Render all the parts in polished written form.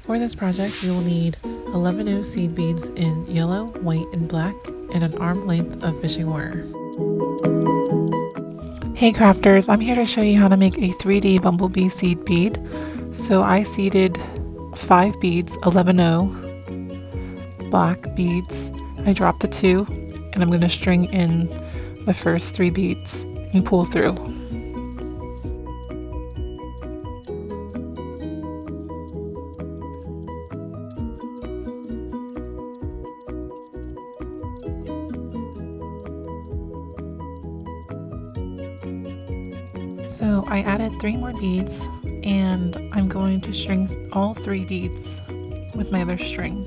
For this project, you will need 11 seed beads in yellow, white, and black, and an arm length of fishing wire. Hey crafters, I'm here to show you how to make a 3D Bumblebee seed bead. So I seeded 5 beads, 11 black beads. I dropped the 2, and I'm going to string in the first 3 beads and pull through. So I added 3 more beads, and I'm going to string all 3 beads with my other string.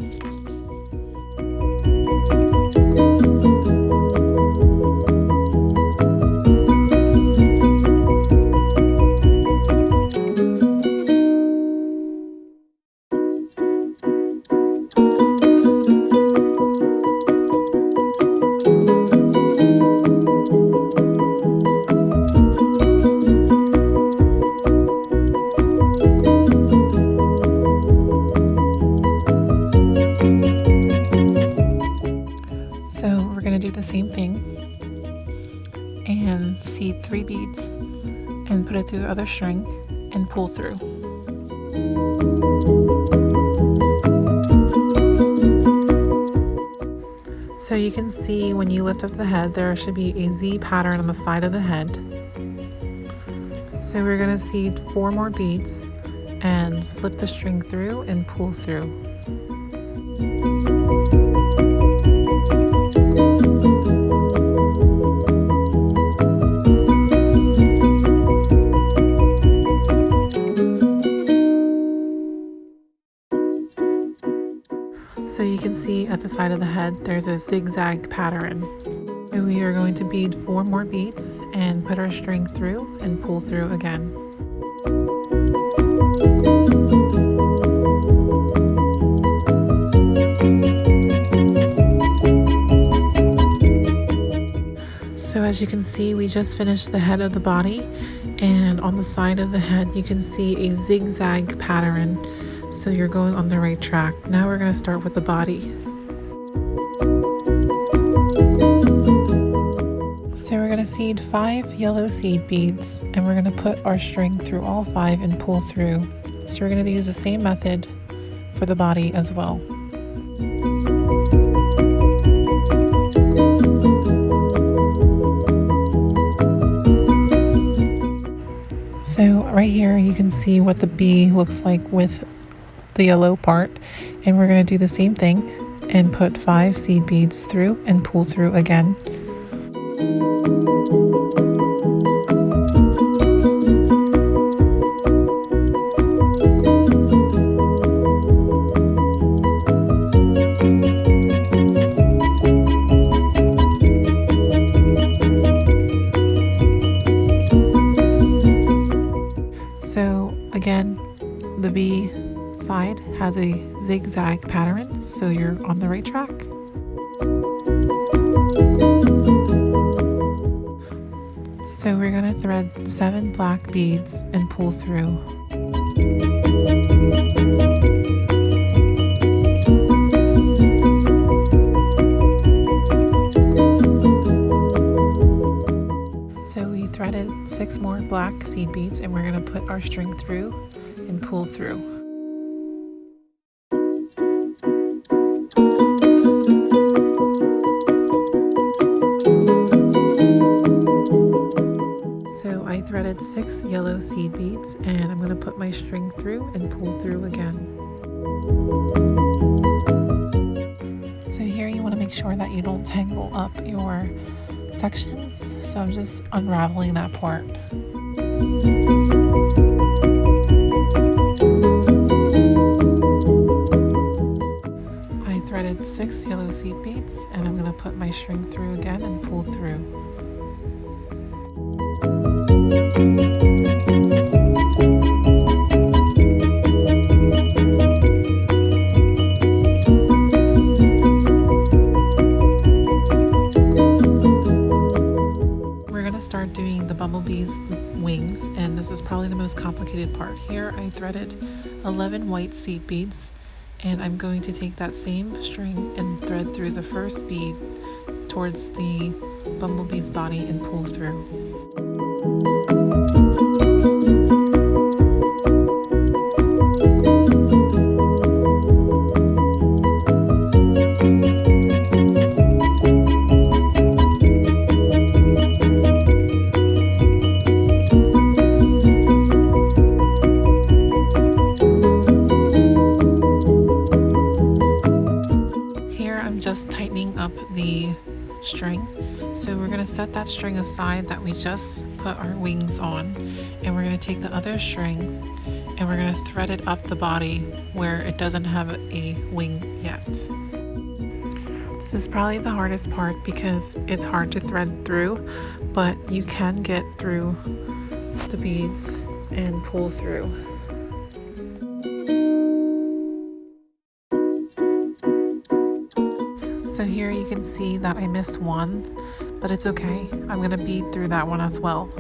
So we're going to do the same thing and seed 3 beads and put it through the other string and pull through. So you can see when you lift up the head, there should be a Z pattern on the side of the head. So we're going to seed 4 more beads and slip the string through and pull through. So you can see at the side of the head there's a zigzag pattern. So we are going to bead 4 more beads and put our string through and pull through again. So as you can see, we just finished the head of the body, and on the side of the head you can see a zigzag pattern. So you're going on the right track. Now we're going to start with the body. So we're going to seed 5 yellow seed beads, and we're going to put our string through all 5 and pull through. So we're going to use the same method for the body as well. So right here you can see what the bee looks like with the yellow part, and we're going to do the same thing and put 5 seed beads through and pull through again. So again, the bee side has a zigzag pattern, so you're on the right track. So we're going to thread 7 black beads and pull through. So we threaded 6 more black seed beads, and we're going to put our string through and pull through. So I threaded 6 yellow seed beads, and I'm going to put my string through and pull through again. So here you want to make sure that you don't tangle up your sections, so I'm just unraveling that part. I threaded 6 yellow seed beads, and I'm going to put my string through again and pull through. Start doing the bumblebee's wings, and this is probably the most complicated part. Here I threaded 11 white seed beads, and I'm going to take that same string and thread through the first bead towards the bumblebee's body and pull through. Just tightening up the string, so we're going to set that string aside that we just put our wings on, and we're going to take the other string and we're going to thread it up the body where it doesn't have a wing yet. This is probably the hardest part because it's hard to thread through, but you can get through the beads and pull through. So here you can see that I missed one, but it's okay. I'm going to bead through that one as well.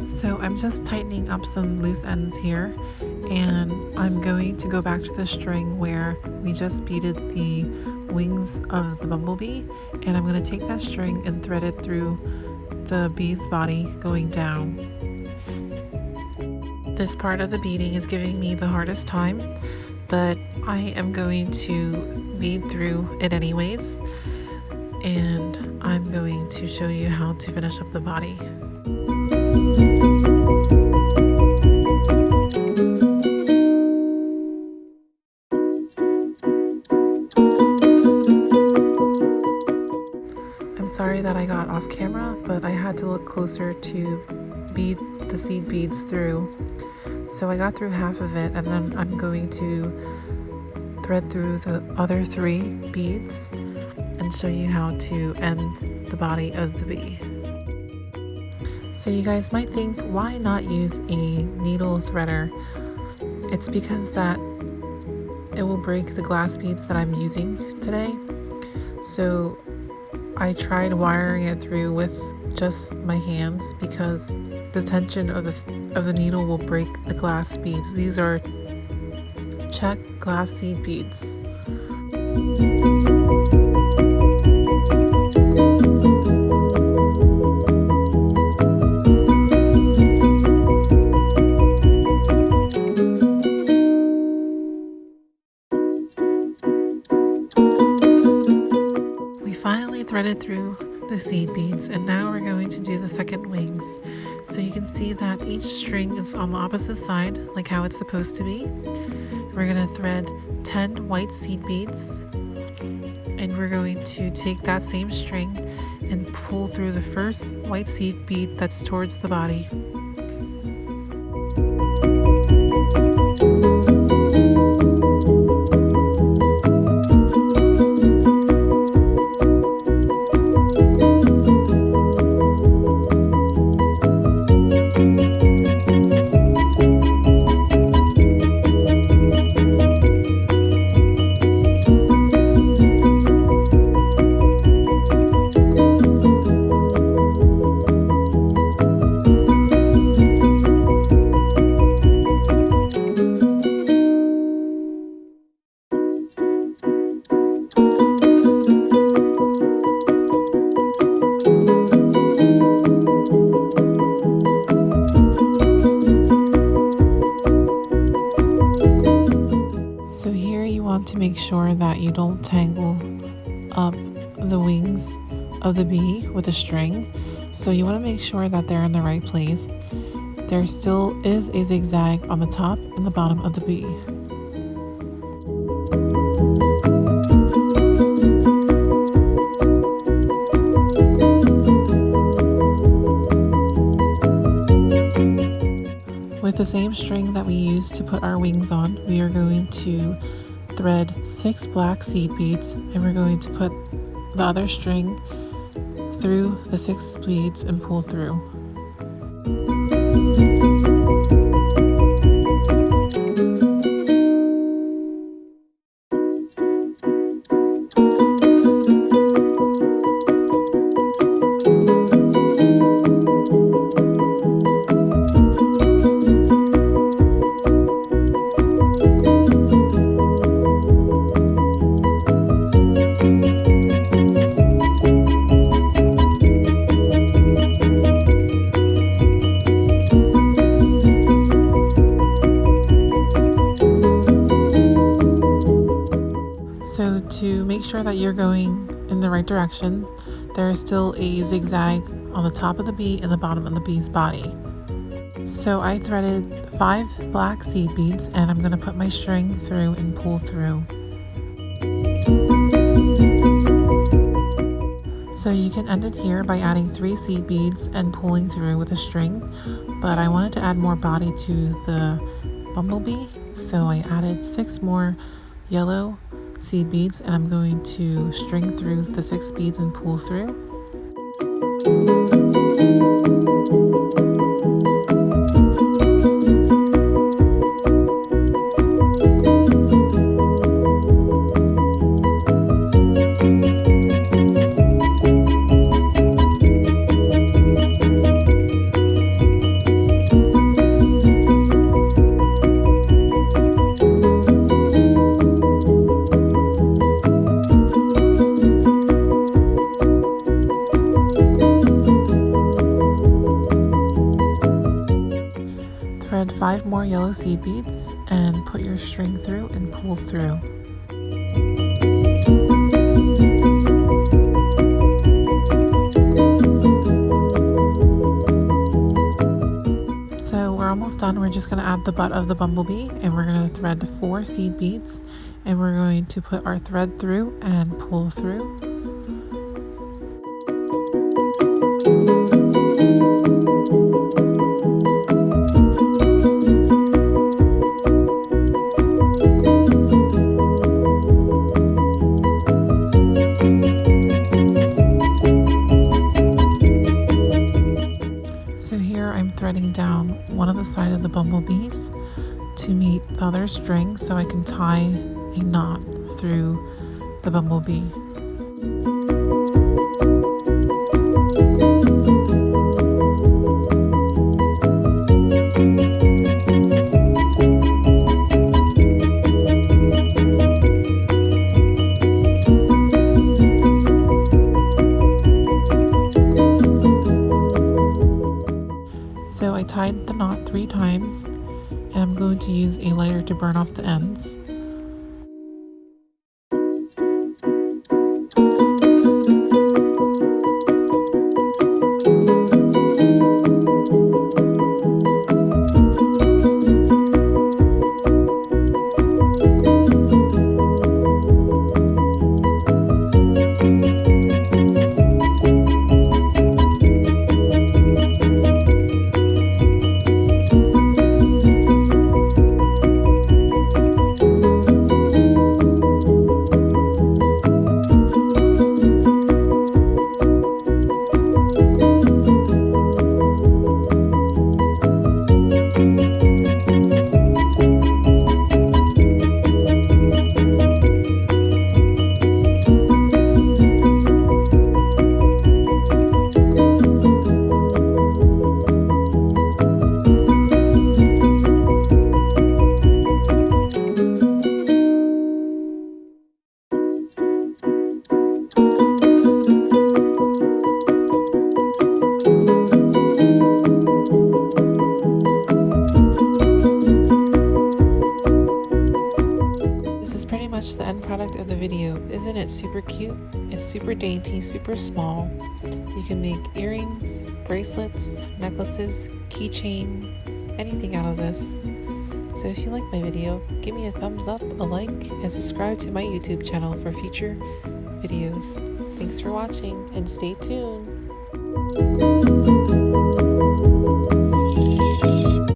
So I'm just tightening up some loose ends here, and I'm going to go back to the string where we just beaded the wings of the bumblebee, and I'm going to take that string and thread it through the bee's body going down. This part of the beading is giving me the hardest time, but I am going to bead through it anyways, and I'm going to show you how to finish up the body. I'm sorry that I got off camera, but I had to look closer to bead the seed beads through. So I got through half of it, and then I'm going to thread through the other 3 beads and show you how to end the body of the bee. So you guys might think, why not use a needle threader? It's because that it will break the glass beads that I'm using today. So I tried wiring it through with just my hands because the tension of the needle will break the glass beads. These are check glass seed beads. Finally threaded through the seed beads, and now we're going to do the second wings. So you can see that each string is on the opposite side, like how it's supposed to be. We're going to thread 10 white seed beads, and we're going to take that same string and pull through the first white seed bead that's towards the body. To make sure that you don't tangle up the wings of the bee with a string. So you want to make sure that they're in the right place. There still is a zigzag on the top and the bottom of the bee. With the same string that we used to put our wings on, we are going to thread 6 black seed beads, and we're going to put the other string through the 6 beads and pull through. sure that you're going in the right direction. There is still a zigzag on the top of the bee and the bottom of the bee's body. So I threaded 5 black seed beads, and I'm going to put my string through and pull through. So you can end it here by adding 3 seed beads and pulling through with a string, but I wanted to add more body to the bumblebee, so I added 6 more yellow seed beads, and I'm going to string through the 6 beads and pull through. Thread 5 more yellow seed beads and put your string through and pull through. So we're almost done. We're just going to add the butt of the bumblebee, and we're going to thread 4 seed beads, and we're going to put our thread through and pull through. Threading down one of the side of the bumblebees to meet the other string so I can tie a knot through the bumblebee. So I tied the knot 3 times, and I'm going to use a lighter to burn off the ends. The end product of the video. Isn't it super cute? It's super dainty, super small. You can make earrings, bracelets, necklaces, keychain, anything out of this. So if you like my video, give me a thumbs up, a like, and subscribe to my YouTube channel for future videos. Thanks for watching, and stay tuned.